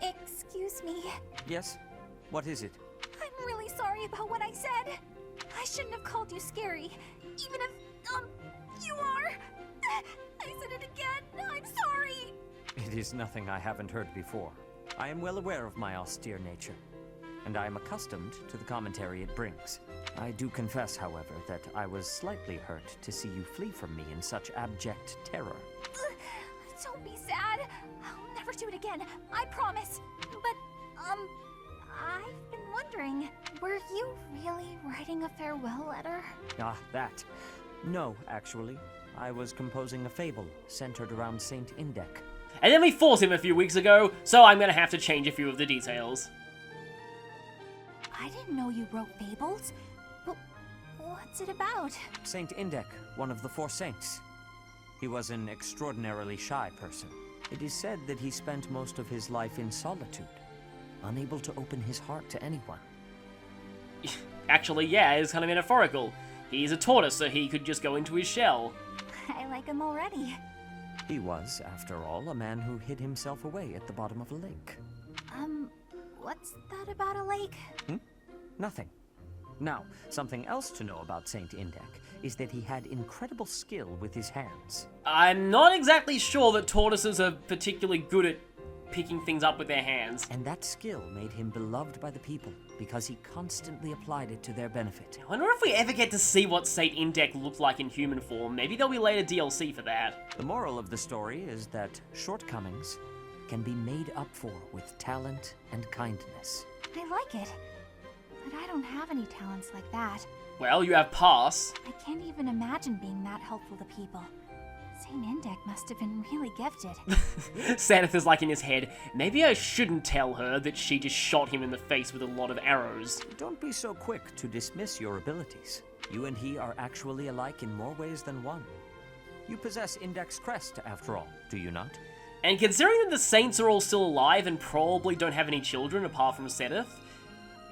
Excuse me. Yes? What is it? I'm really sorry about what I said. I shouldn't have called you scary. Even if, you are. I said it again. I'm sorry. It is nothing I haven't heard before. I am well aware of my austere nature, and I am accustomed to the commentary it brings. I do confess, however, that I was slightly hurt to see you flee from me in such abject terror. Don't be sad. I'll never do it again. I promise. But, I've been wondering, were you really writing a farewell letter? Ah, that. No, actually. I was composing a fable centered around Saint Indek. And then we fought him a few weeks ago, so I'm gonna have to change a few of the details. I didn't know you wrote fables. But what's it about? Saint Indek, one of the four saints. He was an extraordinarily shy person. It is said that he spent most of his life in solitude, unable to open his heart to anyone. Actually, yeah, it's kind of metaphorical. He's a tortoise, so he could just go into his shell. I like him already. He was, after all, a man who hid himself away at the bottom of a lake. What's that about a lake? Nothing. Now, something else to know about Saint Indek is that he had incredible skill with his hands. I'm not exactly sure that tortoises are particularly good at picking things up with their hands. And that skill made him beloved by the people because he constantly applied it to their benefit. I wonder if we ever get to see what Saint Indek looked like in human form. Maybe there'll be later DLC for that. The moral of the story is that shortcomings can be made up for with talent and kindness. I like it. But I don't have any talents like that. Well, you have Pass. I can't even imagine being that helpful to people. Saint Indek must have been really gifted. Saneth is like in his head, maybe I shouldn't tell her that she just shot him in the face with a lot of arrows. Don't be so quick to dismiss your abilities. You and he are actually alike in more ways than one. You possess Indek's crest, after all, do you not? And considering that the Saints are all still alive and probably don't have any children apart from Saneth,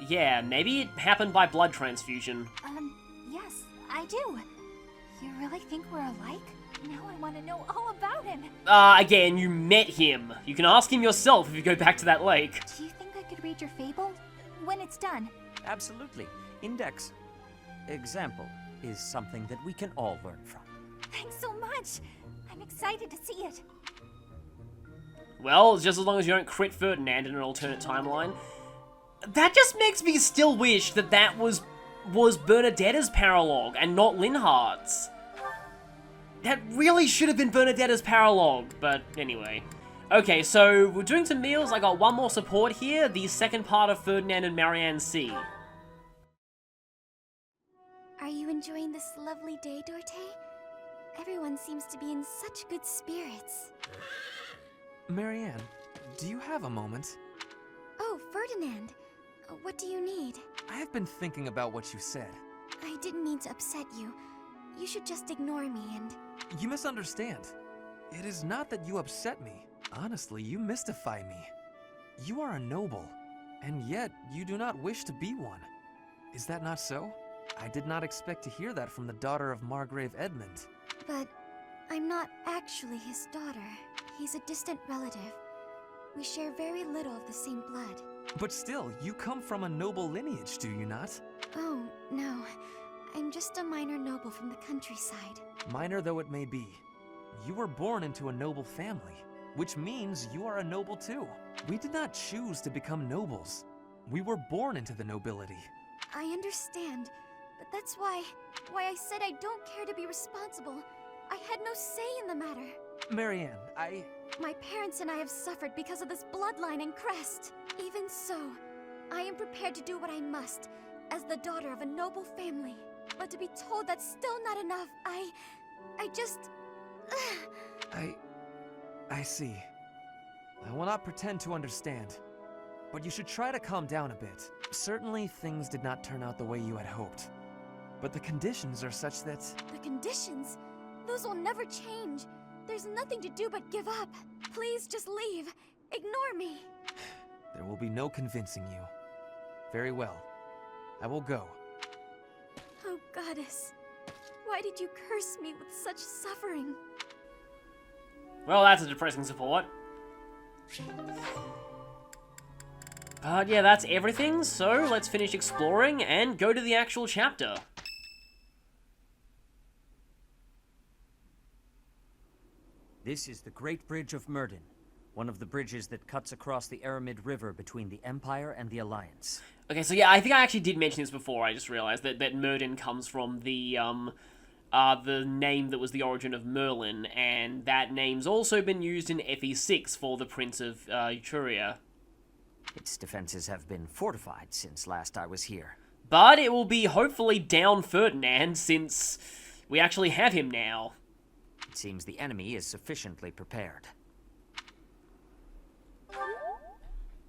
yeah, maybe it happened by blood transfusion. Yes, I do. You really think we're alike? Now I want to know all about him. Again, you met him. You can ask him yourself if you go back to that lake. Do you think I could read your fable? When it's done? Absolutely. Indek's example is something that we can all learn from. Thanks so much. I'm excited to see it. Well, just as long as you don't crit Ferdinand in an alternate timeline. That just makes me still wish that that was Bernadetta's paralogue and not Linhardt's. That really should have been Bernadetta's paralogue, but anyway. Okay, so we're doing some meals. I got one more support here, the second part of Ferdinand and Marianne C. Are you enjoying this lovely day, Dorte? Everyone seems to be in such good spirits. Marianne, do you have a moment? Oh, Ferdinand. What do you need? I have been thinking about what you said. I didn't mean to upset you. You should just ignore me and... You misunderstand. It is not that you upset me. Honestly, you mystify me. You are a noble, and yet you do not wish to be one. Is that not so? I did not expect to hear that from the daughter of Margrave Edmund. But I'm not actually his daughter. He's a distant relative. We share very little of the same blood. But still, you come from a noble lineage, do you not? Oh, no. I'm just a minor noble from the countryside. Minor though it may be, you were born into a noble family, which means you are a noble too. We did not choose to become nobles. We were born into the nobility. I understand, but that's why I said I don't care to be responsible. I had no say in the matter. Marianne, My parents and I have suffered because of this bloodline and crest. Even so, I am prepared to do what I must, as the daughter of a noble family. But to be told that's still not enough, I just... I see. I will not pretend to understand, but you should try to calm down a bit. Certainly, things did not turn out the way you had hoped, but the conditions are such that... The conditions? Those will never change. There's nothing to do but give up. Please just leave. Ignore me. There will be no convincing you. Very well. I will go. Oh, Goddess. Why did you curse me with such suffering? Well, that's a depressing support. But yeah, that's everything, so let's finish exploring and go to the actual chapter. This is the Great Bridge of Myrden, one of the bridges that cuts across the Aramid River between the Empire and the Alliance. Okay, so yeah, I think I actually did mention this before. I just realized that Myrden comes from the name that was the origin of Merlin, and that name's also been used in FE6 for the Prince of Etruria. Its defenses have been fortified since last I was here. But it will be hopefully down Ferdinand, since we actually have him now. It seems the enemy is sufficiently prepared.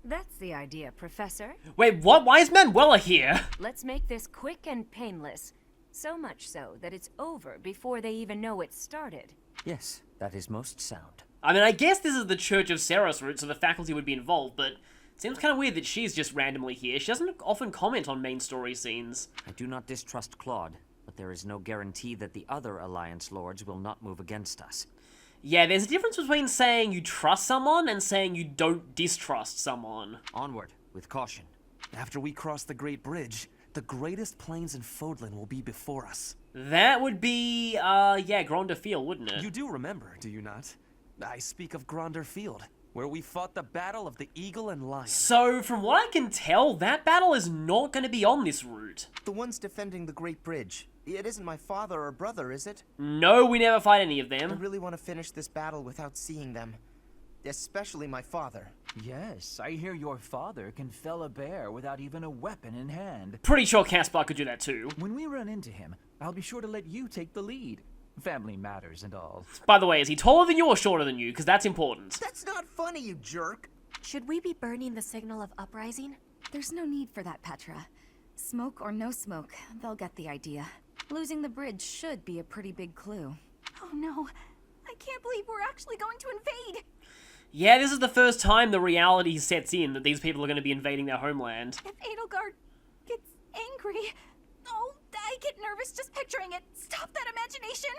That's the idea, Professor. Wait, what? Why is Manuela here? Let's make this quick and painless. So much so that it's over before they even know it started. Yes, that is most sound. I mean, I guess this is the Church of Seros route, so the faculty would be involved, but it seems kind of weird that she's just randomly here. She doesn't often comment on main story scenes. I do not distrust Claude, but there is no guarantee that the other Alliance lords will not move against us. Yeah, there's a difference between saying you trust someone and saying you don't distrust someone. Onward, with caution. After we cross the Great Bridge, the greatest plains in Fodlan will be before us. That would be, yeah, Gronder Field, wouldn't it? You do remember, do you not? I speak of Gronder Field, where we fought the Battle of the Eagle and Lion. So, from what I can tell, that battle is not going to be on this route. The ones defending the Great Bridge. It isn't my father or brother, is it? No, we never fight any of I them. really want to finish this battle without seeing them. Especially my father. Yes, I hear your father can fell a bear without even a weapon in hand. Pretty sure Caspar could do that too. When we run into him, I'll be sure to let you take the lead. Family matters and all. By the way, is he taller than you or shorter than you? Because that's important. That's not funny, you jerk! Should we be burning the signal of uprising? There's no need for that, Petra. Smoke or no smoke, they'll get the idea. Losing the bridge should be a pretty big clue. Oh no, I can't believe we're actually going to invade! Yeah, this is the first time the reality sets in that these people are going to be invading their homeland. If Edelgard gets angry... Oh, I get nervous just picturing it. Stop that imagination!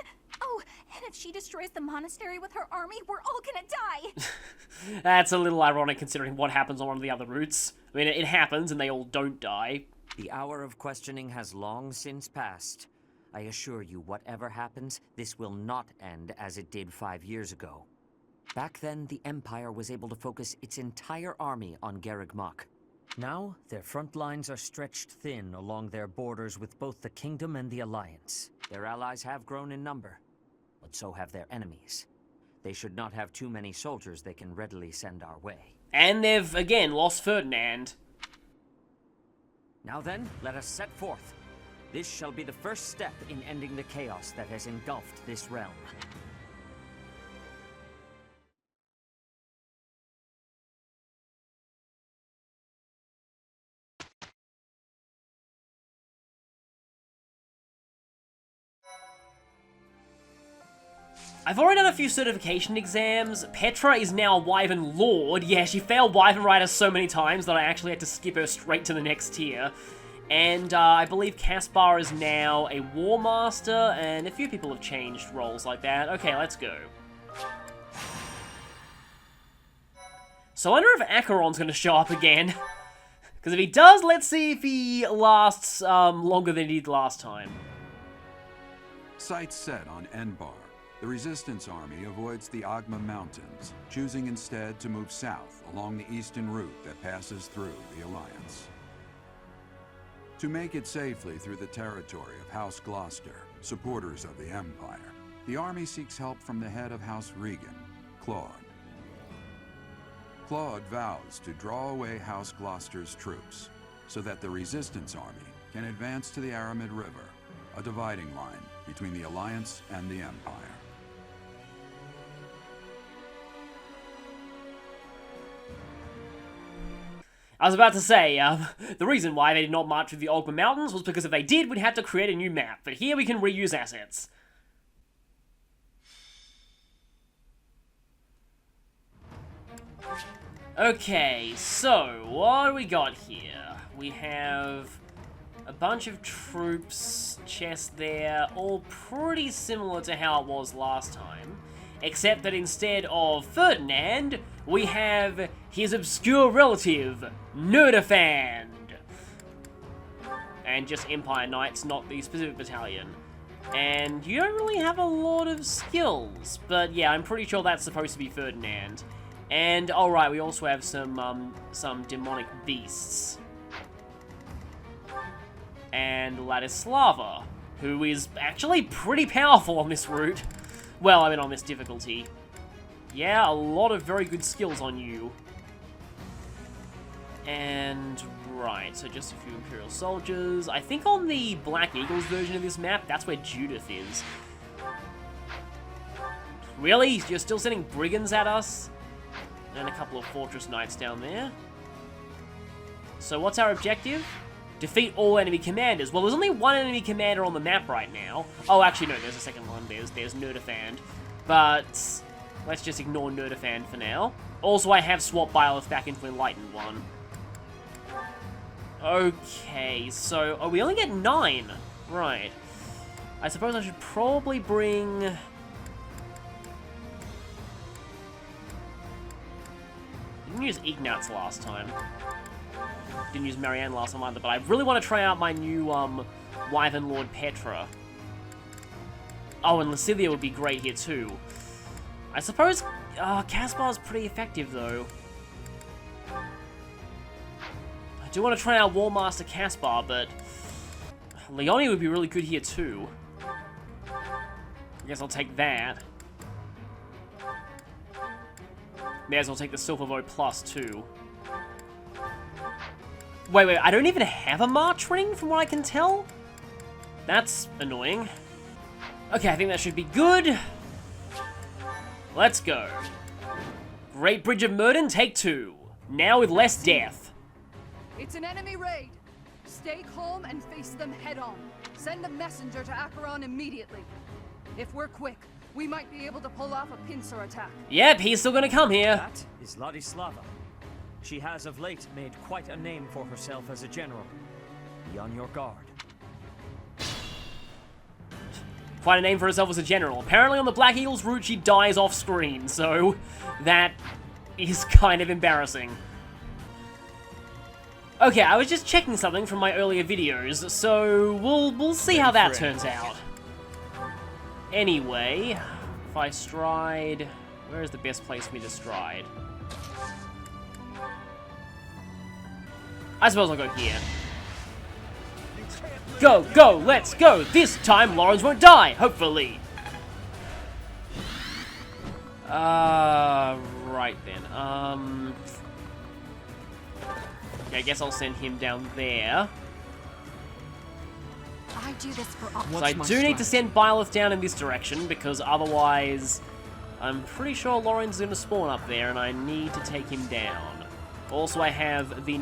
Oh, and if she destroys the monastery with her army, we're all gonna die! That's a little ironic considering what happens on one of the other routes. I mean, it happens and they all don't die. The hour of questioning has long since passed. I assure you, whatever happens, this will not end as it did 5 years ago. Back then, the Empire was able to focus its entire army on Garreg Mach. Now, their front lines are stretched thin along their borders with both the Kingdom and the Alliance. Their allies have grown in number, but so have their enemies. They should not have too many soldiers they can readily send our way. And they've, again, lost Ferdinand. Now then, let us set forth. This shall be the first step in ending the chaos that has engulfed this realm. I've already done a few certification exams. Petra is now a Wyvern Lord. Yeah, she failed Wyvern Rider so many times that I actually had to skip her straight to the next tier. And I believe Caspar is now a War Master, and a few people have changed roles like that. Okay, let's go. So I wonder if Acheron's going to show up again. Because if he does, let's see if he lasts longer than he did last time. Sights set on Enbar. The Resistance Army avoids the Agma Mountains, choosing instead to move south along the eastern route that passes through the Alliance. To make it safely through the territory of House Gloucester, supporters of the Empire, the army seeks help from the head of House Regan, Claude. Claude vows to draw away House Gloucester's troops so that the Resistance Army can advance to the Aramid River, a dividing line between the Alliance and the Empire. I was about to say, the reason why they did not march through the Ogma Mountains was because if they did, we'd have to create a new map. But here we can reuse assets. Okay, so what do we got here? We have a bunch of troops, chest there, all pretty similar to how it was last time. Except that instead of Ferdinand, we have his obscure relative, Nerdafand. And just Empire Knights, not the specific battalion. And you don't really have a lot of skills, but yeah, I'm pretty sure that's supposed to be Ferdinand. And alright, we also have some demonic beasts. And Ladislava, who is actually pretty powerful on this route. Well, I mean on this difficulty. Yeah, a lot of very good skills on you. And right, so just a few Imperial soldiers. I think on the Black Eagles version of this map, that's where Judith is. Really? You're still sending brigands at us? And a couple of Fortress Knights down there. So what's our objective? Defeat all enemy commanders. Well, there's only one enemy commander on the map right now. Oh, actually, no, there's a second one. There's Nerdafand. But let's just ignore Nerdafand for now. Also, I have swapped Byleth back into Enlightened one. Okay, so... oh, we only get 9. Right. I suppose I should probably bring... didn't use Ignatz last time. Didn't use Marianne last time either, but I really want to try out my new, Wyvern Lord Petra. Oh, and Lacilia would be great here too. I suppose, Caspar's pretty effective though. I do want to try out War Master Caspar, but Leonie would be really good here too. I guess I'll take that. May as well take the Silvervoe Plus too. Wait, I don't even have a March ring from what I can tell? That's annoying. Okay, I think that should be good. Let's go. Great Bridge of Murden, take 2. Now with less death. It's an enemy raid. Stay calm and face them head on. Send a messenger to Acheron immediately. If we're quick, we might be able to pull off a pincer attack. Yep, he's still gonna come here. That is Ladislava. She has of late made quite a name for herself as a general. Be on your guard. Quite a name for herself as a general. Apparently on the Black Eagles route she dies off screen, so that is kind of embarrassing. Okay, I was just checking something from my earlier videos, so we'll see how that turns out. Anyway, if I stride... where is the best place for me to stride? I suppose I'll go here. Go, go, let's go! This time Lawrence won't die, hopefully! Right then, okay, I guess I'll send him down there. I do this for all. So I do need to send Byleth down in this direction, because otherwise I'm pretty sure Lauren's gonna spawn up there, and I need to take him down. Also, I have the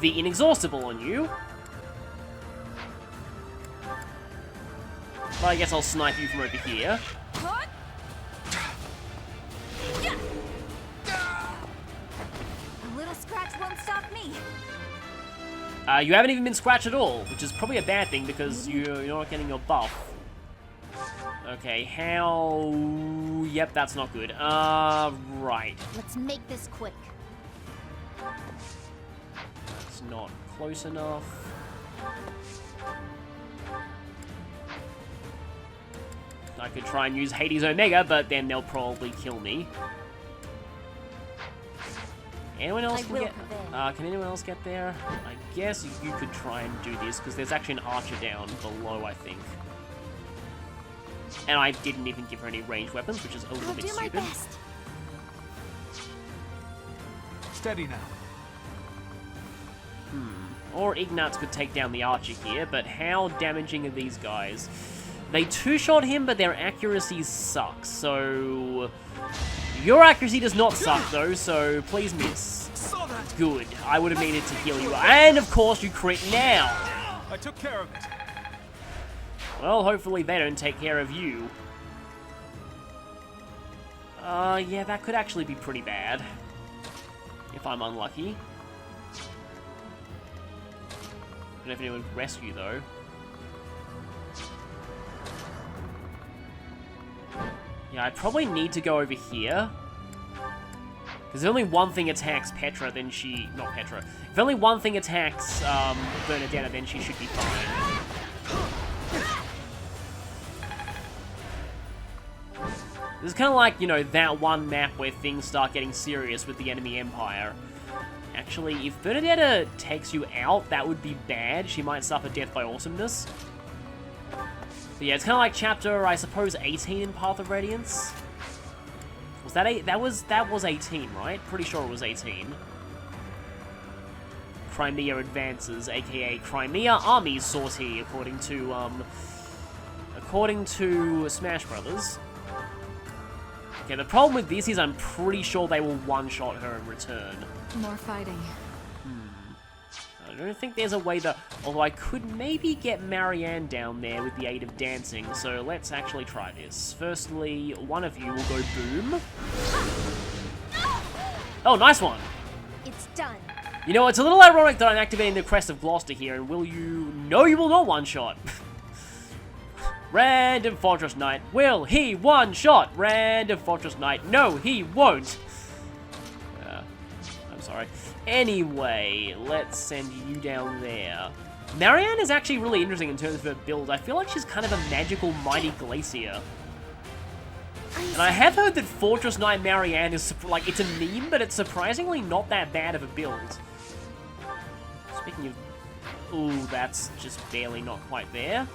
Inexhaustible on you. But I guess I'll snipe you from over here. A little scratch won't stop me. You haven't even been scratched at all, which is probably a bad thing because you're not getting your buff. Okay, how... yep, that's not good. Right. Let's make this quick. That's not close enough. I could try and use Hades Omega, but then they'll probably kill me. Anyone else can get... can anyone else get there? I guess you could try and do this, because there's actually an archer down below, I think. And I didn't even give her any ranged weapons, which is a little bit stupid. My best. Steady now. Or Ignatz could take down the archer here, but how damaging are these guys? They two-shot him, but their accuracy sucks, so... your accuracy does not suck, though, so please miss. Good. I would have needed to heal you. And, of course, you crit now! I took care of it. Well, hopefully they don't take care of you. Yeah, that could actually be pretty bad. If I'm unlucky. Don't know if anyone can rescue, though. Yeah, I probably need to go over here. Because if only one thing attacks Petra, then she... Not Petra. If only one thing attacks Bernadetta, then she should be fine. This is kind of like, you know, that one map where things start getting serious with the enemy empire. Actually, if Bernadetta takes you out, that would be bad. She might suffer death by awesomeness. But yeah, it's kind of like chapter, I suppose, 18 in Path of Radiance. Was that that was 18, right? Pretty sure it was 18. Crimea advances, aka Crimea army sortie, according to Smash Brothers. Okay, the problem with this is I'm pretty sure they will one-shot her in return. More fighting. I don't think there's a way that... Although I could maybe get Marianne down there with the aid of dancing, so let's actually try this. Firstly, one of you will go boom. Oh, nice one! It's done. You know, it's a little ironic that I'm activating the Crest of Gloucester here, and will you... No, you will not one-shot! Random Fortress Knight. Will he one-shot? Random Fortress Knight. No, he won't! I'm sorry. Anyway, let's send you down there. Marianne is actually really interesting in terms of her build. I feel like she's kind of a magical Mighty Glacier. And I have heard that Fortress Knight Marianne is, like, it's a meme, but it's surprisingly not that bad of a build. Speaking of... Ooh, that's just barely not quite there.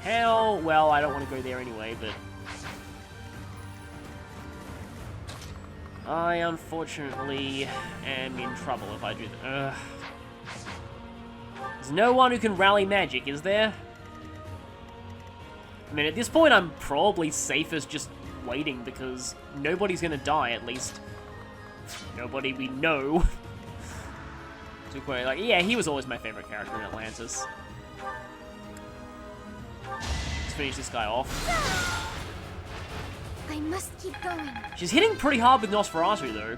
How? Well, I don't want to go there anyway, but... I, unfortunately, am in trouble if I do that. There's no one who can rally magic, is there? I mean, at this point, I'm probably safest just waiting, because nobody's gonna die, at least. Nobody we know. Like, yeah, he was always my favorite character in Atlantis. Let's finish this guy off. I must keep going. She's hitting pretty hard with Nosferatu, though.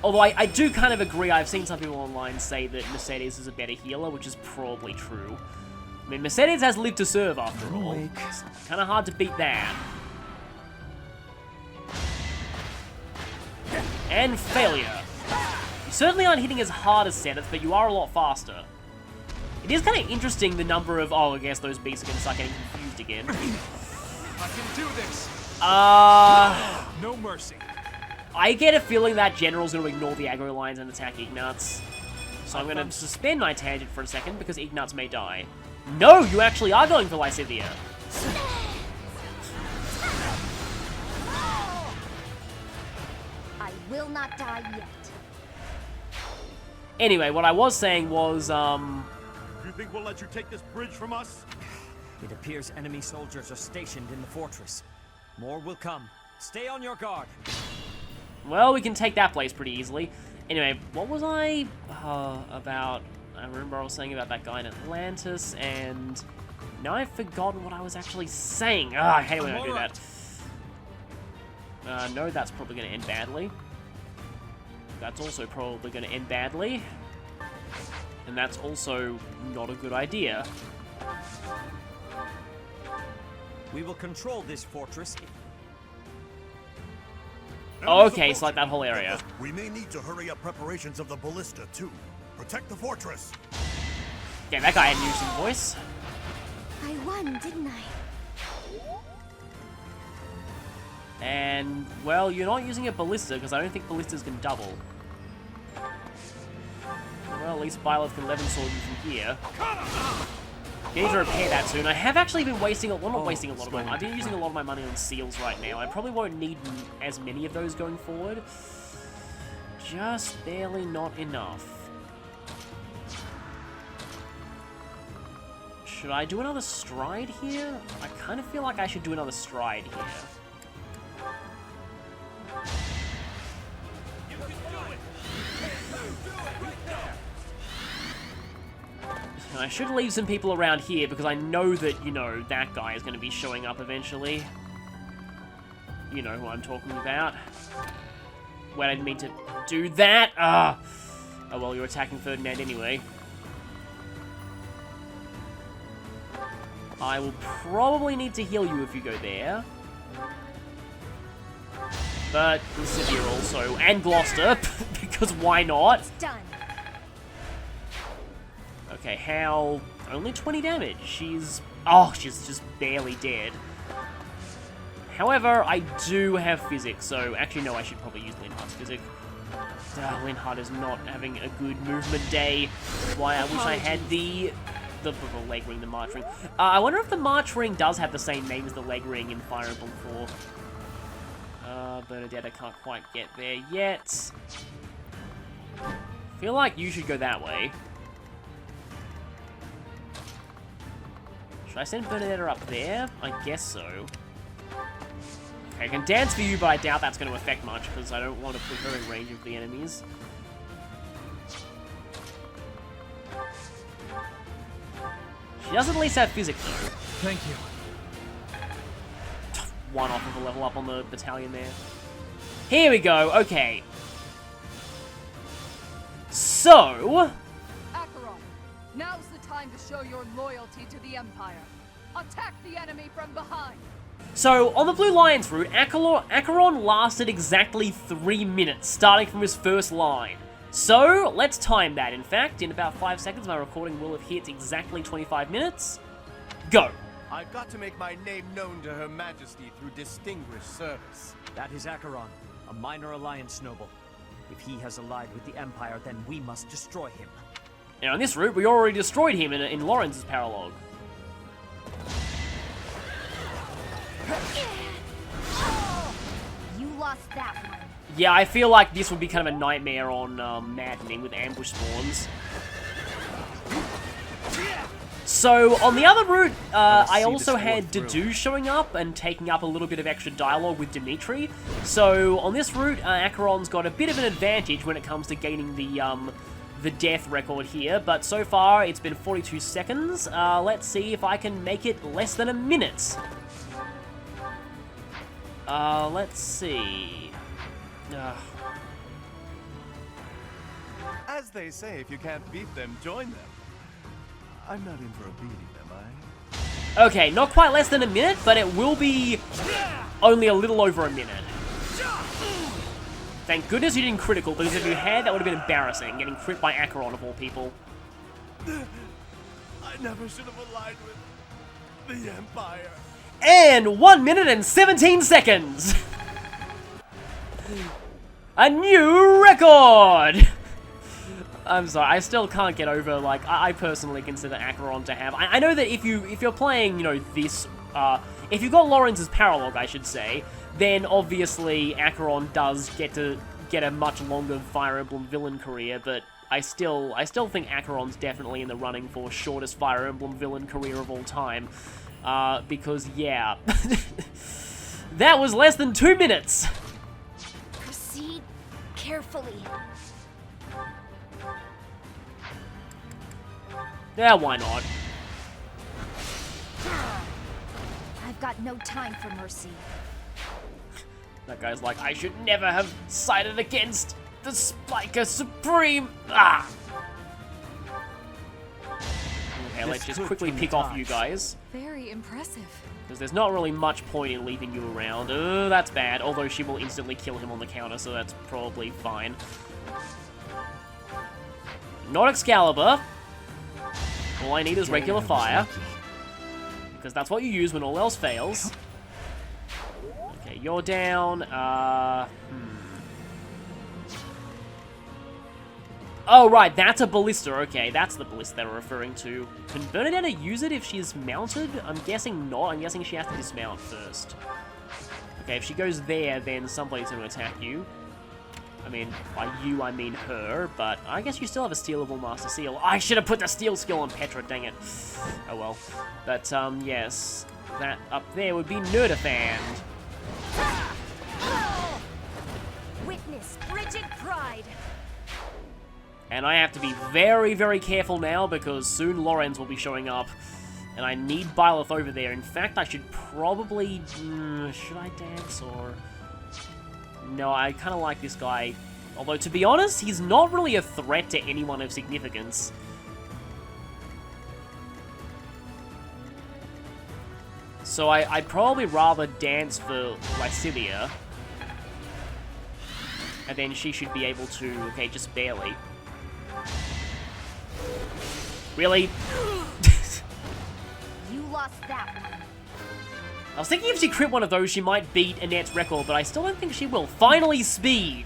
Although I do kind of agree, I've seen some people online say that Mercedes is a better healer, which is probably true. I mean, Mercedes has lived to serve, after all. It's kind of hard to beat that. And failure. You certainly aren't hitting as hard as Zenith, but you are a lot faster. It is kind of interesting the number of... Oh, I guess those beasts are going to start getting confused again. I can do this. No mercy. I get a feeling that General's going to ignore the aggro lines and attack Ignatz. So I'm going to suspend my tangent for a second, because Ignatz may die. No, you actually are going for Lysithea. I will not die yet. Anyway, what I was saying was, You think we'll let you take this bridge from us? It appears enemy soldiers are stationed in the fortress. More will come. Stay on your guard. Well, we can take that place pretty easily. Anyway, what was I about? I remember I was saying about that guy in Atlantis, and now I've forgotten what I was actually saying. I hate when I do that. No, that's probably going to end badly. That's also probably going to end badly. And that's also not a good idea. We will control this fortress. Oh, okay, it's like that whole area. We may need to hurry up preparations of the ballista, too. Protect the fortress. Okay, that guy had used some voice. I won, didn't I? And, well, you're not using a ballista, because I don't think ballistas can double. Well, at least Byleth can Levin Sword you from here. You need to repair that soon. I have actually been wasting a lot, not wasting a lot of money. I've been using a lot of my money on seals right now. I probably won't need as many of those going forward. Just barely not enough. Should I do another stride here? I kind of feel like I should do another stride here. And I should leave some people around here because I know that, you know, that guy is going to be showing up eventually. You know who I'm talking about. Wait, I didn't mean to do that. Oh, well, you're attacking Ferdinand anyway. I will probably need to heal you if you go there. but Severe also, and Gloucester, because why not? It's done. Okay, how... Only 20 damage. She's just barely dead. However, I do have Physics, so... Actually, no, I should probably use Linhardt's Physic. Linhardt is not having a good movement day. Why I wish I had the leg ring, the March ring. I wonder if the March ring does have the same name as the leg ring in Fire Emblem 4. Bernadette, I can't quite get there yet. Feel like you should go that way. Should I send Bernadette up there? I guess so. Okay, I can dance for you, but I doubt that's going to affect much, because I don't want to put her in range of the enemies. She does at least have Physics, though. Thank you. One off of a level up on the battalion there. Here we go, okay. So... Acheron, now's the time to show your loyalty to the Empire. Attack the enemy from behind. So, on the Blue Lion's route, Acheron lasted exactly 3 minutes, starting from his first line. So, let's time that. In fact, in about 5 seconds, my recording will have hit exactly 25 minutes. Go! I've got to make my name known to Her Majesty through distinguished service. That is Acheron, a minor Alliance noble. If he has allied with the Empire, then we must destroy him. Now, on this route, we already destroyed him in Lawrence's paralogue. You lost that one. Yeah, I feel like this would be kind of a nightmare on Maddening with ambush spawns. So, on the other route, I also had Dedue showing up and taking up a little bit of extra dialogue with Dimitri. So, on this route, Acheron's got a bit of an advantage when it comes to gaining the death record here, but so far it's been 42 seconds. Let's see if I can make it less than a minute. Let's see. As they say, if you can't beat them, join them. I'm not in for a beating, am I? Okay, not quite less than a minute, but it will be only a little over a minute. Thank goodness you didn't critical, because if you had, that would have been embarrassing, getting crit by Acheron of all people. I never should have allied with the Empire. And 1 minute and 17 seconds! A new record! I'm sorry, I still can't get over, like, I personally consider Acheron to have... I know that if you're playing, you know, this, if you've got Lawrence's paralogue, I should say, then obviously Acheron does get a much longer Fire Emblem villain career, but I still think Acheron's definitely in the running for shortest Fire Emblem villain career of all time. Because, yeah, that was less than 2 minutes! Proceed carefully. Yeah, why not? I've got no time for mercy. That guy's like, I should never have sided against the Spiker Supreme! Ah! Okay, let's just quickly pick off you guys. Very impressive. Because there's not really much point in leaving you around. That's bad. Although she will instantly kill him on the counter, so that's probably fine. Not Excalibur. All I need is regular fire. Because that's what you use when all else fails. Okay, you're down. Oh, right, that's a ballista. Okay, that's the ballista they were referring to. Can Bernadette use it if she's mounted? I'm guessing not. I'm guessing she has to dismount first. Okay, if she goes there, then somebody's going to attack you. I mean, by you, I mean her, but I guess you still have a stealable Master Seal. I should have put the steal skill on Petra, dang it. Oh well. But, yes, that up there would be Nerdefand. Witness frigid pride. And I have to be very, very careful now because soon Lawrence will be showing up. And I need Byleth over there. In fact, I should probably... should I dance or... No, I kind of like this guy. Although, to be honest, he's not really a threat to anyone of significance. So I'd probably rather dance for Lysithea. And then she should be able to... Okay, just barely. Really? You lost that one. I was thinking if she crit one of those, she might beat Annette's record, but I still don't think she will. Finally, speed!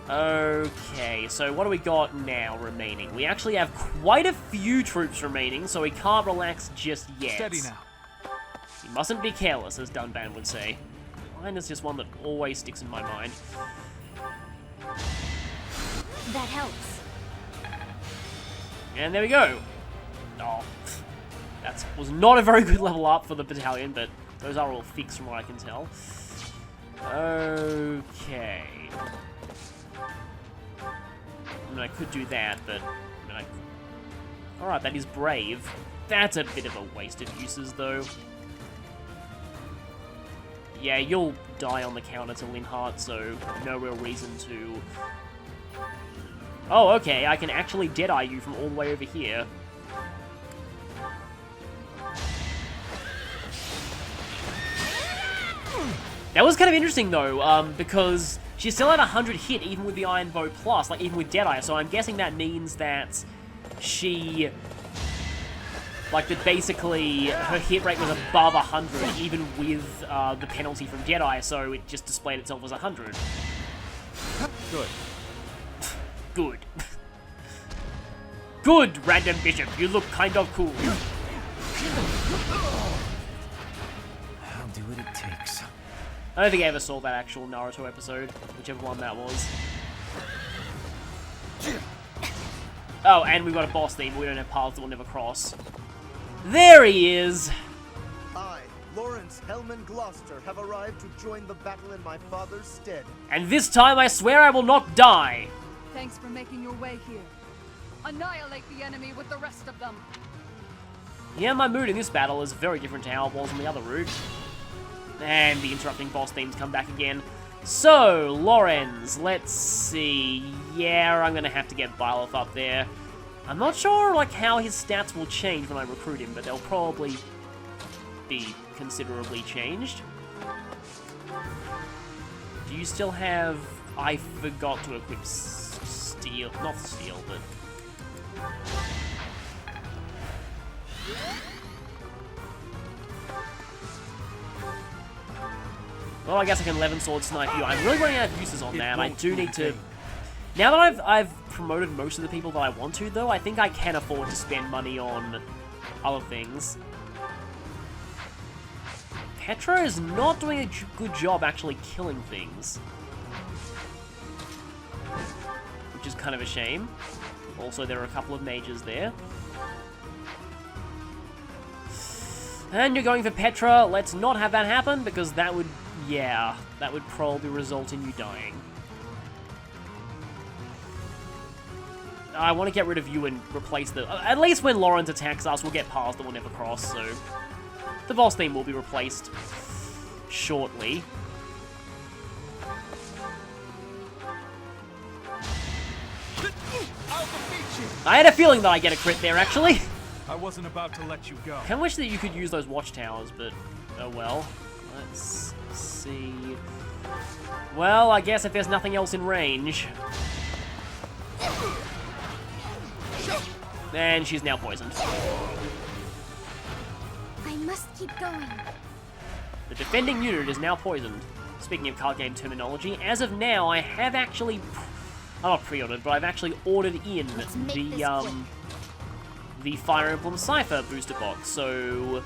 Okay, so what do we got now remaining? We actually have quite a few troops remaining, so we can't relax just yet. Steady now. You mustn't be careless, as Dunban would say. Mine is just one that always sticks in my mind. That helps. And there we go. Oh, that was not a very good level up for the battalion, but those are all fixed from what I can tell. Okay. I mean, I could do that, but... I mean, alright, that is brave. That's a bit of a waste of uses, though. Yeah, you'll die on the counter to Linhardt, so no real reason to... Oh, okay, I can actually Deadeye you from all the way over here. That was kind of interesting, though, because she's still at 100 hit, even with the Iron Bow Plus, like, even with Deadeye, so I'm guessing that means that she... Like, that basically her hit rate was above 100, even with the penalty from Deadeye, so it just displayed itself as 100. Good. Good. Good, Random Bishop, you look kind of cool. I'll do what it takes. I don't think I ever saw that actual Naruto episode, whichever one that was. Oh, and we've got a boss theme, but we don't have paths that we'll never cross. There he is! I, Lawrence Hellman Gloucester, have arrived to join the battle in my father's stead. And this time I swear I will not die! Thanks for making your way here. Annihilate the enemy with the rest of them. Yeah, my mood in this battle is very different to how it was on the other route. And the interrupting boss themes come back again. So, Lorenz, let's see. Yeah, I'm gonna have to get Byleth up there. I'm not sure, like, how his stats will change when I recruit him, but they'll probably be considerably changed. Do you still have... I forgot to equip steel. Not steel, but... Well, I guess I can 11 sword snipe you. I'm really running out of uses on that. I do need to... Now that I've promoted most of the people that I want to, though, I think I can afford to spend money on other things. Petra is not doing a good job actually killing things. Which is kind of a shame. Also, there are a couple of mages there. And you're going for Petra. Let's not have that happen, because that would... Yeah, that would probably result in you dying. I want to get rid of you and replace the... At least when Lawrence attacks us, we'll get past that we'll never cross, so... The boss theme will be replaced shortly. I had a feeling that I get a crit there, actually. I wasn't about to let you go. I wish that you could use those watchtowers, but oh well. Let's see... Well, I guess if there's nothing else in range... And she's now poisoned. I must keep going. The defending unit is now poisoned. Speaking of card game terminology, as of now, I have actually... I'm not pre-ordered, but I've actually ordered in the Fire Emblem Cypher booster box, so...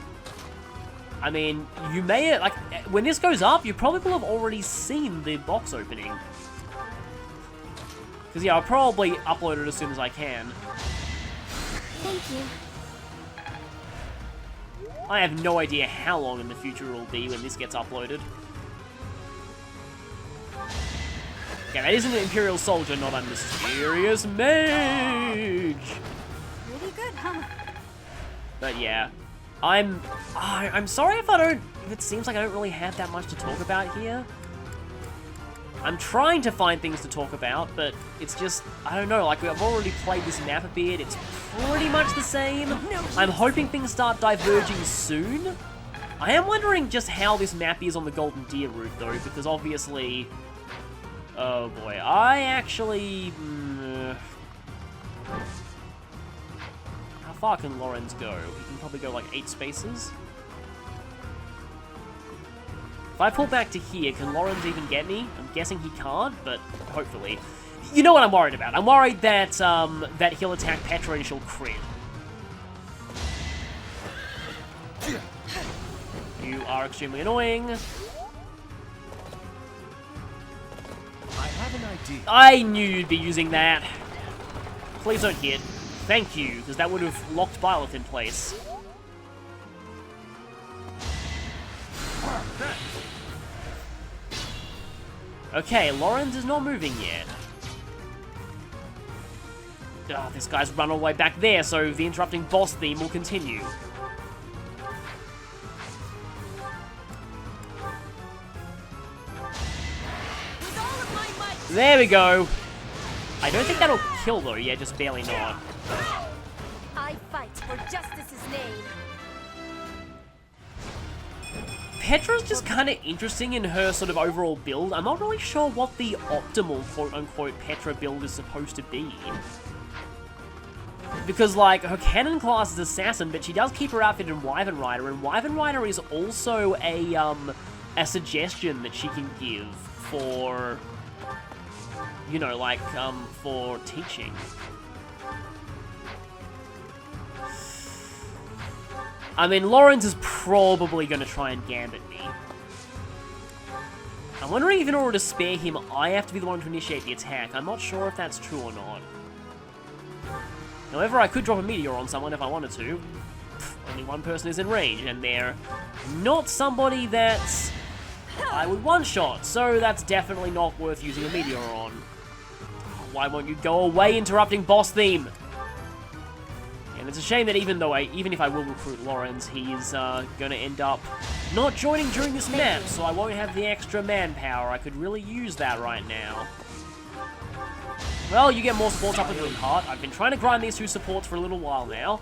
I mean, you may... Like, when this goes up, you probably will have already seen the box opening. Because, yeah, I'll probably upload it as soon as I can. Thank you. I have no idea how long in the future it will be when this gets uploaded. Okay, that isn't an Imperial Soldier, not a Mysterious Mage! Really good, huh? But yeah, I'm sorry if it seems like I don't really have that much to talk about here. I'm trying to find things to talk about, but it's just, I don't know, like, I've already played this map a bit, it's pretty much the same. I'm hoping things start diverging soon, I am wondering just how this map is on the Golden Deer route, though, because obviously... Oh boy, I actually... How far can Lorenz go? He can probably go like 8 spaces. If I pull back to here, can Lorenz even get me? I'm guessing he can't, but hopefully. You know what I'm worried about? I'm worried that that he'll attack Petra and she'll crit. You are extremely annoying. I have an idea. I knew you'd be using that. Please don't hit. Thank you, because that would have locked Byleth in place. Okay, Lorenz is not moving yet. Oh, this guy's run all the way back there, so the interrupting boss theme will continue. There we go. I don't think that'll kill though, yeah, just barely not. I fight for justice's name. Petra's just kind of interesting in her sort of overall build. I'm not really sure what the optimal quote-unquote Petra build is supposed to be. Because, like, her cannon class is Assassin, but she does keep her outfit in Wyvern Rider, and Wyvern Rider is also a suggestion that she can give for, you know, like, for teaching. I mean, Lorenz is probably going to try and gambit me. I'm wondering if in order to spare him, I have to be the one to initiate the attack. I'm not sure if that's true or not. However, I could drop a meteor on someone if I wanted to. Only one person is in range, and they're not somebody that I would one-shot, so that's definitely not worth using a meteor on. Why won't you go away, interrupting boss theme? And it's a shame that even if I will recruit Lorenz, he's going to end up not joining during this map, so I won't have the extra manpower. I could really use that right now. Well, you get more supports up with Linhardt. I've been trying to grind these 2 supports for a little while now,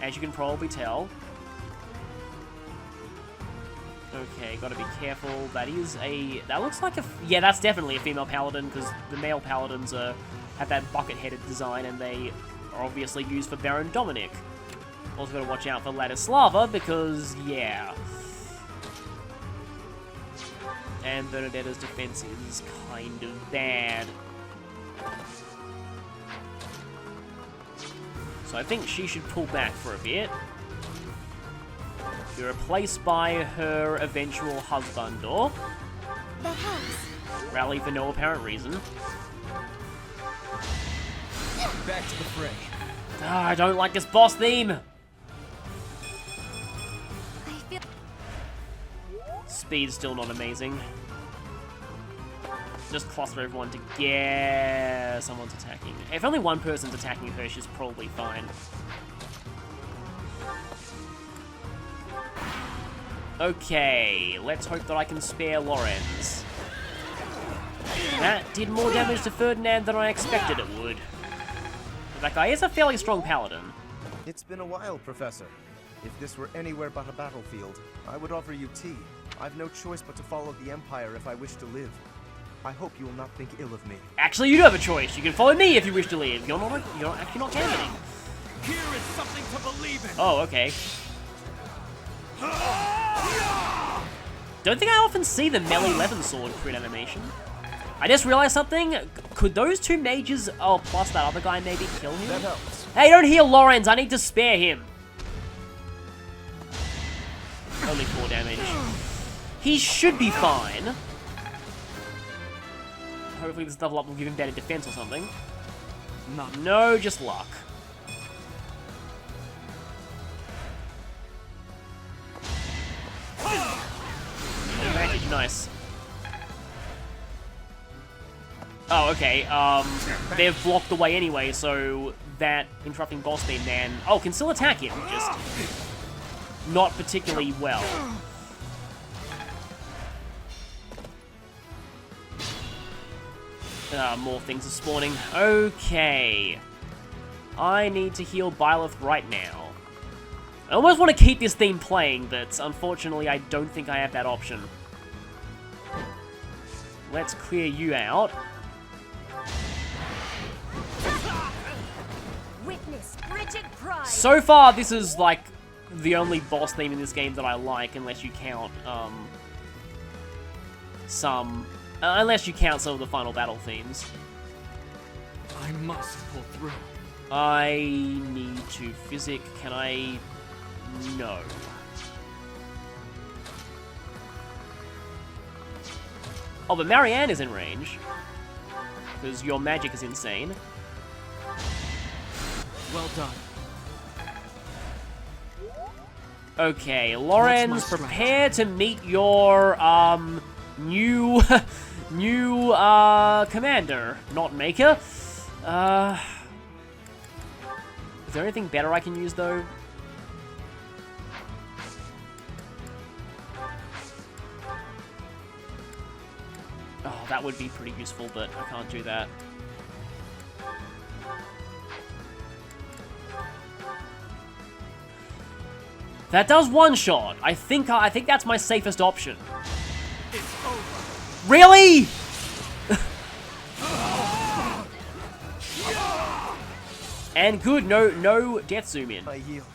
as you can probably tell. Okay, gotta be careful. That looks like yeah, that's definitely a female paladin, because the male paladins have that bucket-headed design, and they are obviously used for Baron Dominic. Also gotta watch out for Ladislava, because, yeah. And Bernadetta's defense is kind of bad. So I think she should pull back for a bit. Be replaced by her eventual husband, or That helps. rally for no apparent reason. Back to the fray. Ah, I don't like this boss theme. I feel Speed's still not amazing. Just cluster everyone together. Someone's attacking. If only one person's attacking her, she's probably fine. Okay, let's hope that I can spare Lorenz. That did more damage to Ferdinand than I expected it would. That guy is a fairly strong paladin. It's been a while, Professor. If this were anywhere but a battlefield, I would offer you tea. I've no choice but to follow the Empire if I wish to live. I hope you will not think ill of me. Actually, you do have a choice. You can follow me if you wish to live. You're actually not gambling. Here is something to believe in. Oh, okay. Don't think I often see the melee weapon sword crit animation. I just realized something. Could those 2 mages, oh, plus that other guy maybe kill him? That helps. Hey, don't heal Lorenz. I need to spare him. Only 4 damage. He should be fine. Hopefully this level up will give him better defense or something. No, just luck. Advantage, nice. Oh, okay. They've blocked the way anyway, so that interrupting boss theme man... Oh, can still attack him, just not particularly well. More things are spawning. Okay. I need to heal Byleth right now. I almost want to keep this theme playing, but unfortunately I don't think I have that option. Let's clear you out. Witness Bridget Pride. So far, this is like the only boss theme in this game that I like, unless you count some of the final battle themes. I must pull through. I need to physic. Can I? No. Oh, but Marianne is in range. Because your magic is insane. Well done. Okay, Lorenz, prepare to meet your, new, commander, not maker. Is there anything better I can use, though? Oh, that would be pretty useful, but I can't do that. That does one shot. I think that's my safest option. It's over. Really? And good, no death zoom in. I yield.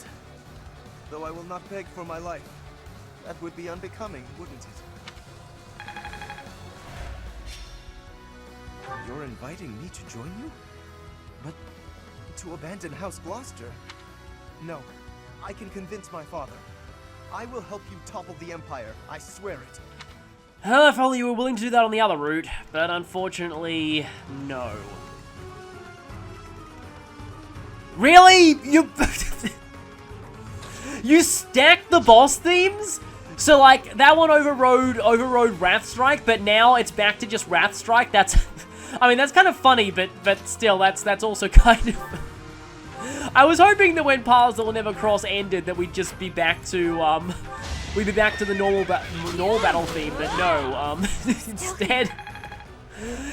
Though I will not beg for my life. That would be unbecoming, wouldn't it? You're inviting me to join you? But to abandon House Gloucester? No, I can convince my father. I will help you topple the Empire, I swear it. Well, if only you were willing to do that on the other route, but unfortunately, no. Really? You stacked the boss themes? So, like, that one overrode Wrathstrike, but now it's back to just Wrathstrike? That's... I mean, that's kind of funny, but still, that's also kind of... I was hoping that when Paths That Will Never Cross ended, that we'd just be back to, we'd be back to the normal battle theme, but no,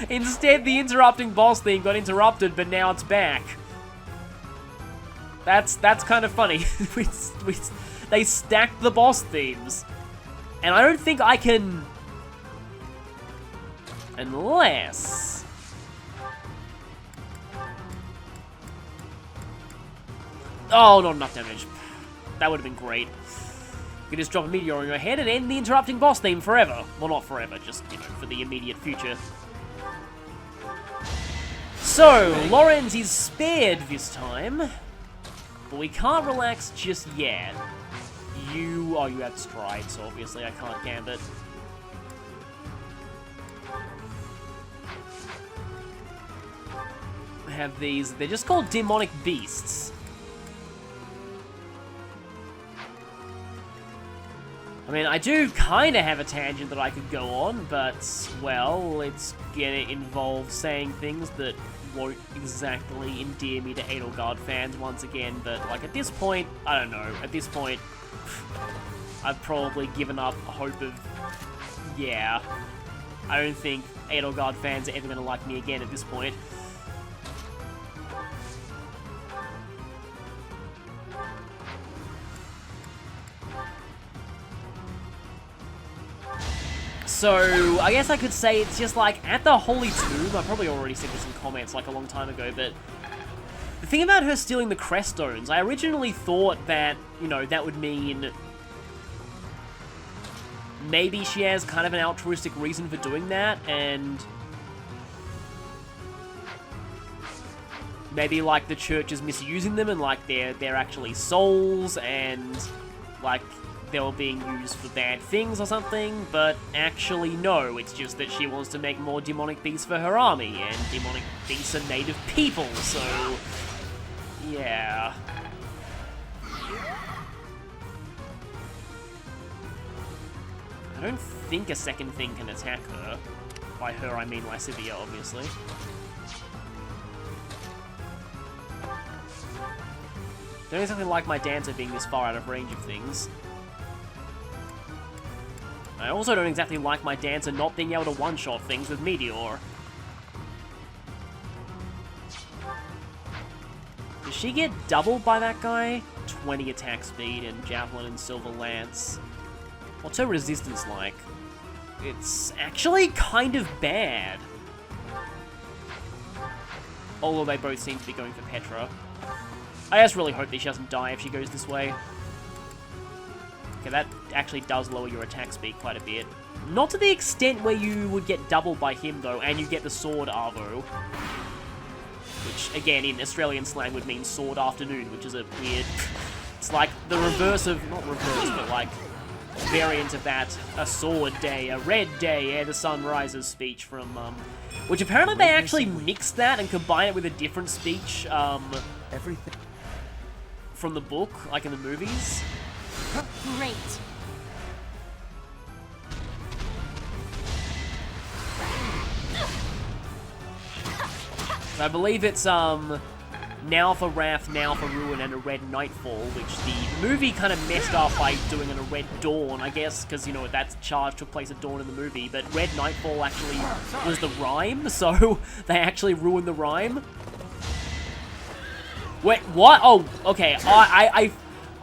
instead the interrupting boss theme got interrupted, but now it's back. That's kind of funny. They stacked the boss themes. And I don't think I can... Unless... Oh, not enough damage. That would have been great. You could just drop a meteor on your head and end the interrupting boss theme forever. Well, not forever, just, you know, for the immediate future. So, Lorenz is spared this time. But we can't relax just yet. You have stride, so obviously I can't gambit. I have these, they're just called demonic beasts. I mean, I do kind of have a tangent that I could go on, but, well, it's gonna involve saying things that won't exactly endear me to Edelgard fans once again, but, like, at this point, I don't know, at this point, I've probably given up hope of, yeah, I don't think Edelgard fans are ever gonna like me again at this point. So, I guess I could say it's just like, at the Holy Tomb, I probably already said this in comments like a long time ago, but the thing about her stealing the crest stones, I originally thought that, you know, that would mean maybe she has kind of an altruistic reason for doing that, and maybe, like, the church is misusing them and, like, they're actually souls and, like, they were being used for bad things or something, but actually no, it's just that she wants to make more demonic beasts for her army, and demonic beasts are native people, so yeah. I don't think a second thing can attack her. By her, I mean Lysivia, obviously. Don't exactly like my dancer being this far out of range of things. I also don't exactly like my dancer not being able to one-shot things with Meteor. Does she get doubled by that guy? 20 attack speed, and Javelin and Silver Lance. What's her resistance like? It's actually kind of bad. Although they both seem to be going for Petra. I just really hope that she doesn't die if she goes this way. Okay, that actually does lower your attack speed quite a bit. Not to the extent where you would get doubled by him, though, and you get the Sword Arvo. Which, again, in Australian slang would mean Sword Afternoon, which is a weird... It's like the reverse of... Not reverse, but like... variant of that. A sword day, a red day, ere the sun rises speech from, which apparently they actually mixed that and combine it with a different speech, Everything. from the book, like in the movies. Great. I believe it's, now for Wrath, now for Ruin, and a Red Nightfall, which the movie kind of messed up by doing in a Red Dawn, I guess, because, you know, that charge took place at dawn in the movie, but Red Nightfall actually was the rhyme, so they actually ruined the rhyme. Wait, what? Oh, okay, I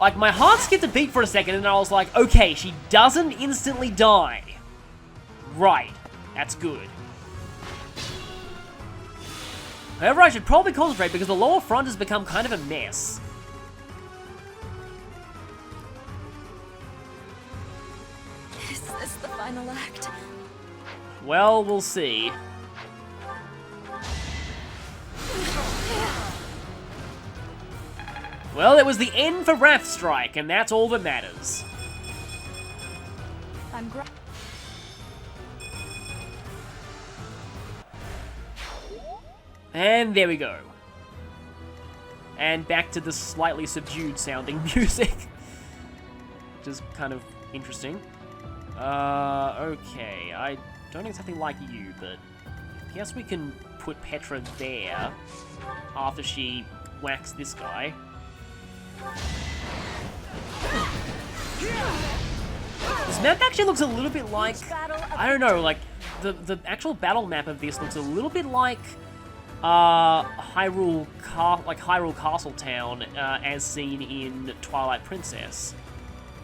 like, my heart skipped a beat for a second, and I was like, okay, she doesn't instantly die. Right, that's good. However, I should probably concentrate because the lower front has become kind of a mess. Is this the final act? Well, we'll see. Well, it was the end for Wrath Strike, and that's all that matters. And there we go. And back to the slightly subdued sounding music. Which is kind of interesting. Okay, I don't exactly like you, but I guess we can put Petra there after she whacks this guy. This map actually looks a little bit like, I don't know, like the actual battle map of this looks a little bit like Hyrule Castletown as seen in Twilight Princess.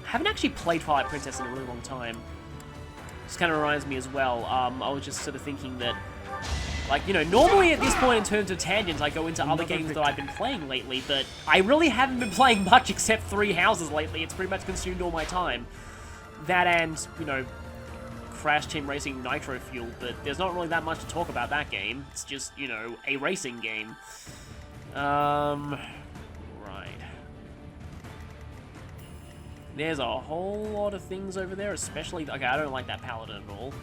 I haven't actually played Twilight Princess in a really long time. This kind of reminds me as well. I was just sort of thinking that, like, you know, normally at this point in terms of tangents, I go into other games that I've been playing lately, but I really haven't been playing much except Three Houses lately. It's pretty much consumed all my time. That and, you know, Crash Team Racing Nitro Fuel, but there's not really that much to talk about that game. It's just, you know, a racing game. Right. There's a whole lot of things over there, especially... Okay, I don't like that Paladin at all.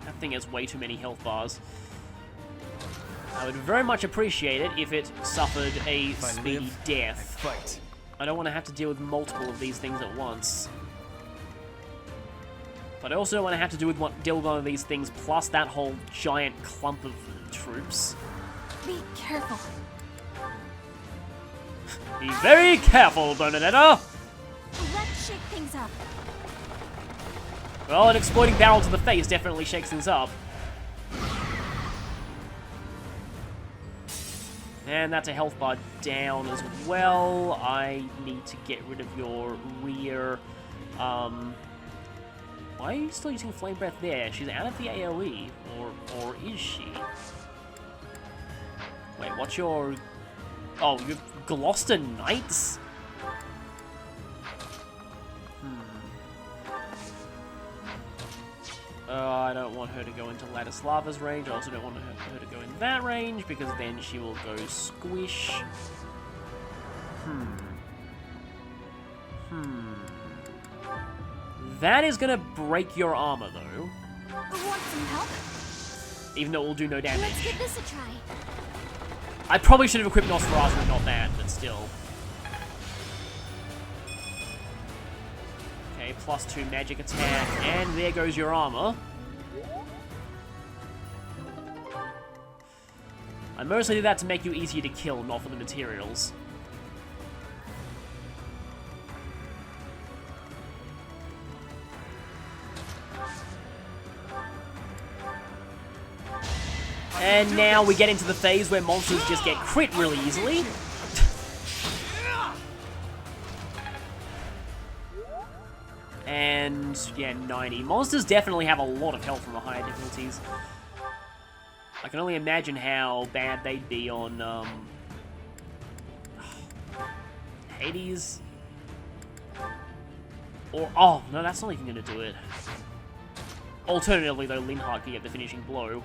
That thing has way too many health bars. I would very much appreciate it if it suffered a speedy death. I don't want to have to deal with multiple of these things at once. But I also don't want to have to deal with one of these things plus that whole giant clump of troops. Be careful. Be very careful, Bernadetta! Let's shake things up. Well, an exploding barrel to the face definitely shakes things up. And that's a health bar down as well. I need to get rid of your rear. Why are you still using Flame Breath there? She's out of the AoE, or is she? Wait, what's your... Oh, you're Gloucester Knights? I don't want her to go into Ladislava's range. I also don't want her to go in that range, because then she will go squish. That is gonna break your armor, though. Want some help? Even though it will do no damage. Let's give this a try. I probably should have equipped Nosferatu and not that, but still. Okay, +2 magic attack, and there goes your armor. I mostly did that to make you easier to kill, not for the materials. And now we get into the phase where monsters just get crit really easily. And, yeah, 90. Monsters definitely have a lot of health from the higher difficulties. I can only imagine how bad they'd be on, Hades. Or, oh, no, that's not even gonna do it. Alternatively, though, Linhardt could get the finishing blow.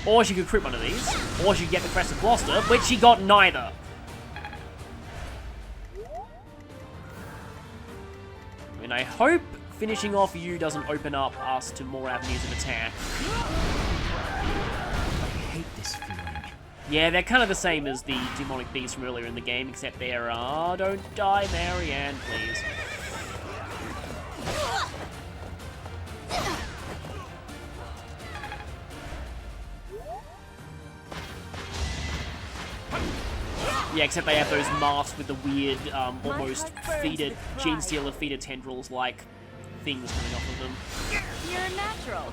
Or she could crit one of these. Or she could get the Crest of Gloucester, which she got neither. And I hope finishing off you doesn't open up us to more avenues of attack. I hate this feeling. Yeah, they're kind of the same as the demonic beasts from earlier in the game, except they're, don't die, Marianne, please. Yeah, except they have those masks with the weird, almost feeder, gene stealer feeder tendrils like things coming off of them. You're a natural.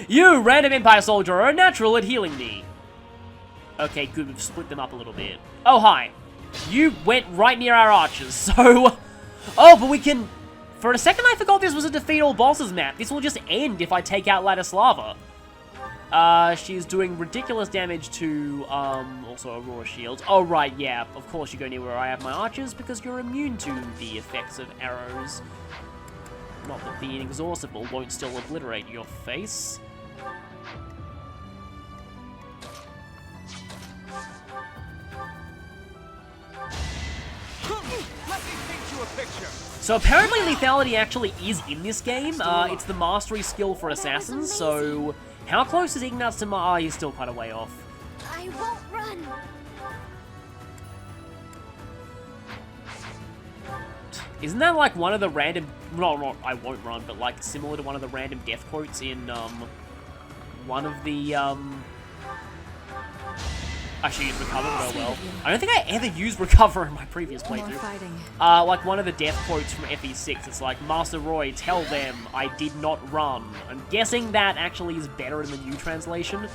You, random Empire soldier, are a natural at healing me. Okay, good, we've split them up a little bit. Oh, hi. You went right near our archers, so... Oh, but we can... For a second I forgot this was a defeat all bosses map. This will just end if I take out Ladislava. She's doing ridiculous damage to, also Aurora Shields. Oh, right, yeah, of course you go near where I have my archers, because you're immune to the effects of arrows. Not that the inexhaustible won't still obliterate your face. So apparently lethality actually is in this game. It's the mastery skill for assassins, so... How close is Ignatz to my... Oh, he's still quite a way off. I won't run. Isn't that like one of the random... No, I won't run, but like similar to one of the random death quotes in, one of the, Actually, use recover real well. I don't think I ever used recover in my previous playthrough. Like one of the death quotes from FE6, it's like, Master Roy, tell them I did not run. I'm guessing that actually is better in the new translation.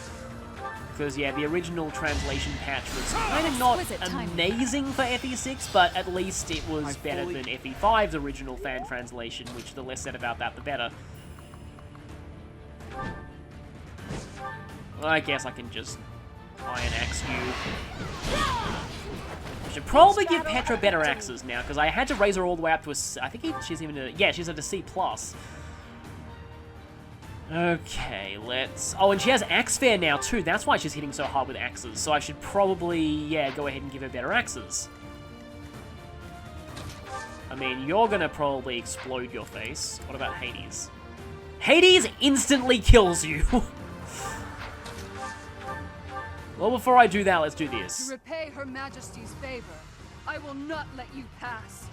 Because, yeah, the original translation patch was kind of not amazing for FE6, but at least it was better than FE5's original fan translation, which the less said about that, the better. I guess I can just Iron Axe you. I should probably give Petra better axes now, because I had to raise her all the way up to a... I think she's even a... Yeah, she's at a C+. Okay, let's... Oh, and she has Axe Fair now, too. That's why she's hitting so hard with axes. So I should probably, yeah, go ahead and give her better axes. I mean, you're gonna probably explode your face. What about Hades? Hades instantly kills you! Well, before I do that, let's do this. To repay Her Majesty's favor, I will not let you pass.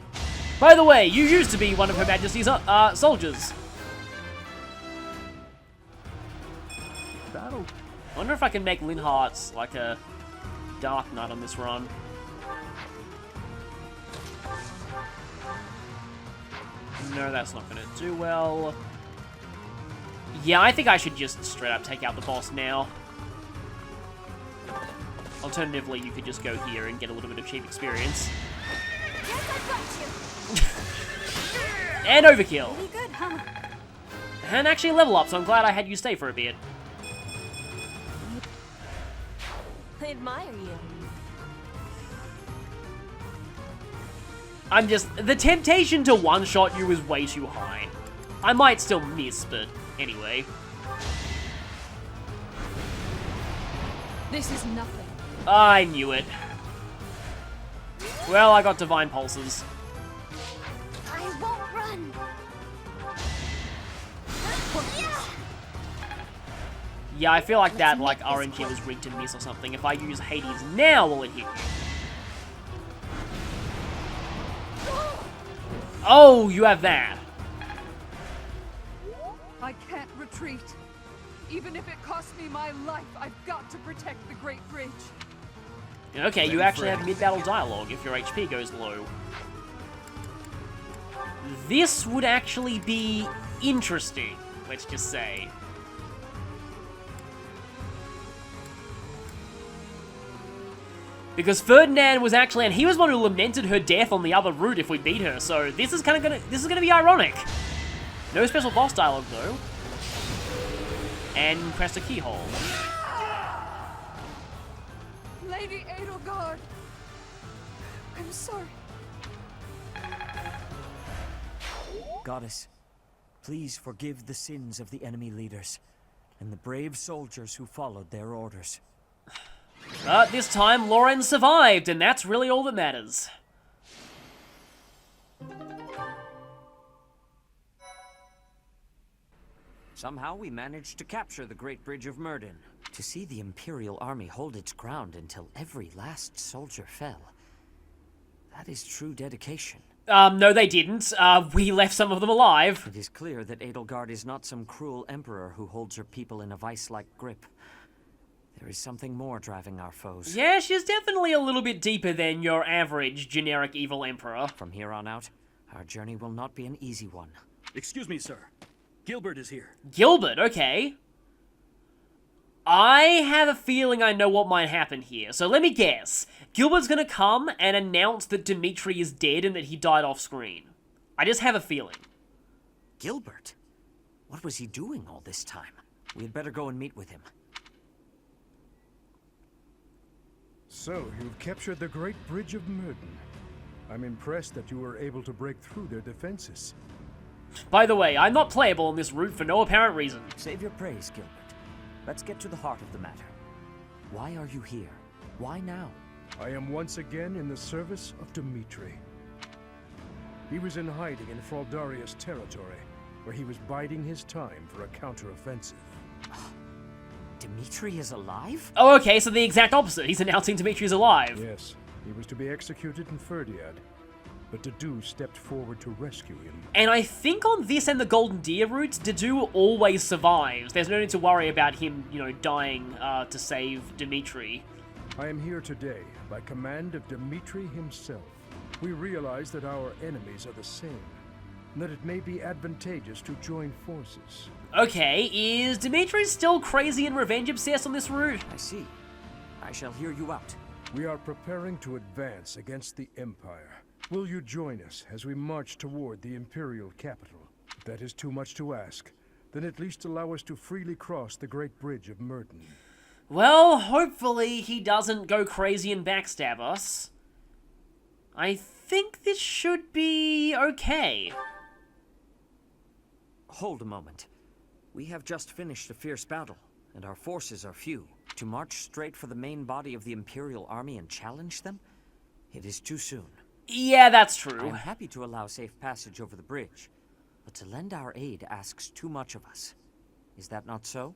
By the way, you used to be one of Her Majesty's soldiers. Battle. I wonder if I can make Linhardt's like a Dark Knight on this run. No, that's not gonna do well. Yeah, I think I should just straight up take out the boss now. Alternatively, you could just go here and get a little bit of cheap experience. Yes, I've got you. And overkill. Pretty good, huh? And actually level up, so I'm glad I had you stay for a bit. I admire you. I'm just... The temptation to one-shot you is way too high. I might still miss, but anyway. This is nothing. I knew it. Well, I got Divine Pulses. I won't run. Yeah, I feel like that, like, RNG was rigged to miss or something. If I use Hades now, will it hit you? Oh, you have that. I can't retreat. Even if it costs me my life, I've got to protect the Great Bridge. Okay, you actually have mid-battle dialogue if your HP goes low. This would actually be interesting, let's just say. Because Ferdinand was actually, and he was one who lamented her death on the other route if we beat her, so this is gonna be ironic. No special boss dialogue though. And press a keyhole. Lady Edelgard, I'm sorry. Goddess, please forgive the sins of the enemy leaders and the brave soldiers who followed their orders. But this time, Lauren survived, and that's really all that matters. Somehow we managed to capture the Great Bridge of Myrddin. To see the Imperial Army hold its ground until every last soldier fell. That is true dedication. No they didn't. We left some of them alive. It is clear that Edelgard is not some cruel emperor who holds her people in a vice-like grip. There is something more driving our foes. Yeah, she's definitely a little bit deeper than your average generic evil emperor. From here on out, our journey will not be an easy one. Excuse me, sir. Gilbert is here. Gilbert, okay. I have a feeling I know what might happen here, so let me guess. Gilbert's gonna come and announce that Dimitri is dead and that he died off screen. I just have a feeling. Gilbert? What was he doing all this time? We had better go and meet with him. So, you've captured the Great Bridge of Myrddin. I'm impressed that you were able to break through their defenses. By the way, I'm not playable on this route for no apparent reason. Save your praise, Gilbert. Let's get to the heart of the matter. Why are you here? Why now? I am once again in the service of Dimitri. He was in hiding in Fraldaria's territory, where he was biding his time for a counteroffensive. Dimitri is alive? Oh, okay, so the exact opposite. He's announcing Dimitri's alive. Yes, he was to be executed in Ferdiad, but Dedue stepped forward to rescue him. And I think on this and the Golden Deer route, Dedue always survives. There's no need to worry about him, dying to save Dimitri. I am here today by command of Dimitri himself. We realize that our enemies are the same, and that it may be advantageous to join forces. Okay, is Dimitri still crazy and revenge-obsessed on this route? I see. I shall hear you out. We are preparing to advance against the Empire. Will you join us as we march toward the Imperial capital? If that is too much to ask, then at least allow us to freely cross the Great Bridge of Myrddin. Well, hopefully he doesn't go crazy and backstab us. I think this should be okay. Hold a moment. We have just finished a fierce battle, and our forces are few. To march straight for the main body of the Imperial Army and challenge them? It is too soon. Yeah, that's true. I'm happy to allow safe passage over the bridge, but to lend our aid asks too much of us. Is that not so?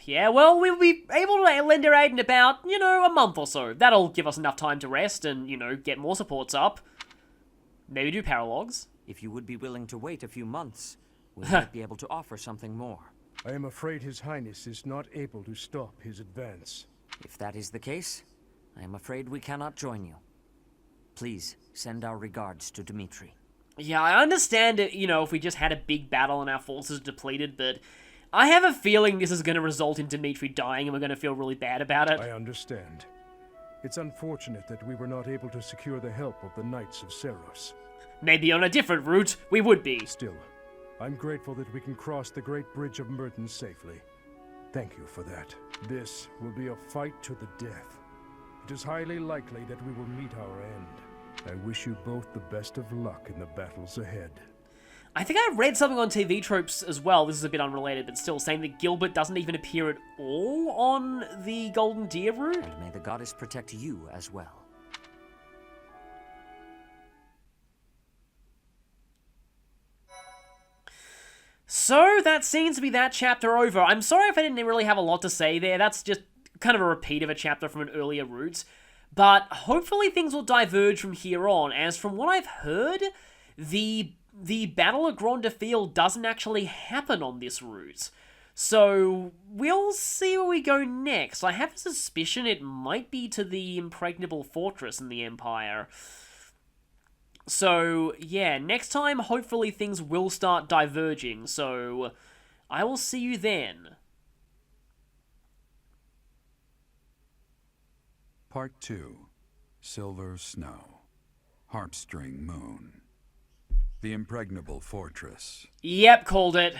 Yeah, well, we'll be able to lend our aid in about, a month or so. That'll give us enough time to rest and, get more supports up. Maybe do paralogs. If you would be willing to wait a few months, we might be able to offer something more. I am afraid His Highness is not able to stop his advance. If that is the case, I am afraid we cannot join you. Please, send our regards to Dimitri. Yeah, I understand it, if we just had a big battle and our forces depleted, but I have a feeling this is going to result in Dimitri dying and we're going to feel really bad about it. I understand. It's unfortunate that we were not able to secure the help of the Knights of Seros. Maybe on a different route, we would be. Still, I'm grateful that we can cross the Great Bridge of Myrddin safely. Thank you for that. This will be a fight to the death. It is highly likely that we will meet our end. I wish you both the best of luck in the battles ahead. I think I read something on TV Tropes as well, this is a bit unrelated, but still, saying that Gilbert doesn't even appear at all on the Golden Deer route? And may the goddess protect you as well. So, that seems to be that chapter over. I'm sorry if I didn't really have a lot to say there, that's just kind of a repeat of a chapter from an earlier route. But hopefully things will diverge from here on, as from what I've heard, the Battle of Grande Field doesn't actually happen on this route. So, we'll see where we go next. I have a suspicion it might be to the Impregnable Fortress in the Empire. So, yeah, next time, hopefully things will start diverging, so I will see you then. Part 2. Silver snow. Heartstring moon. The impregnable fortress. Yep, called it.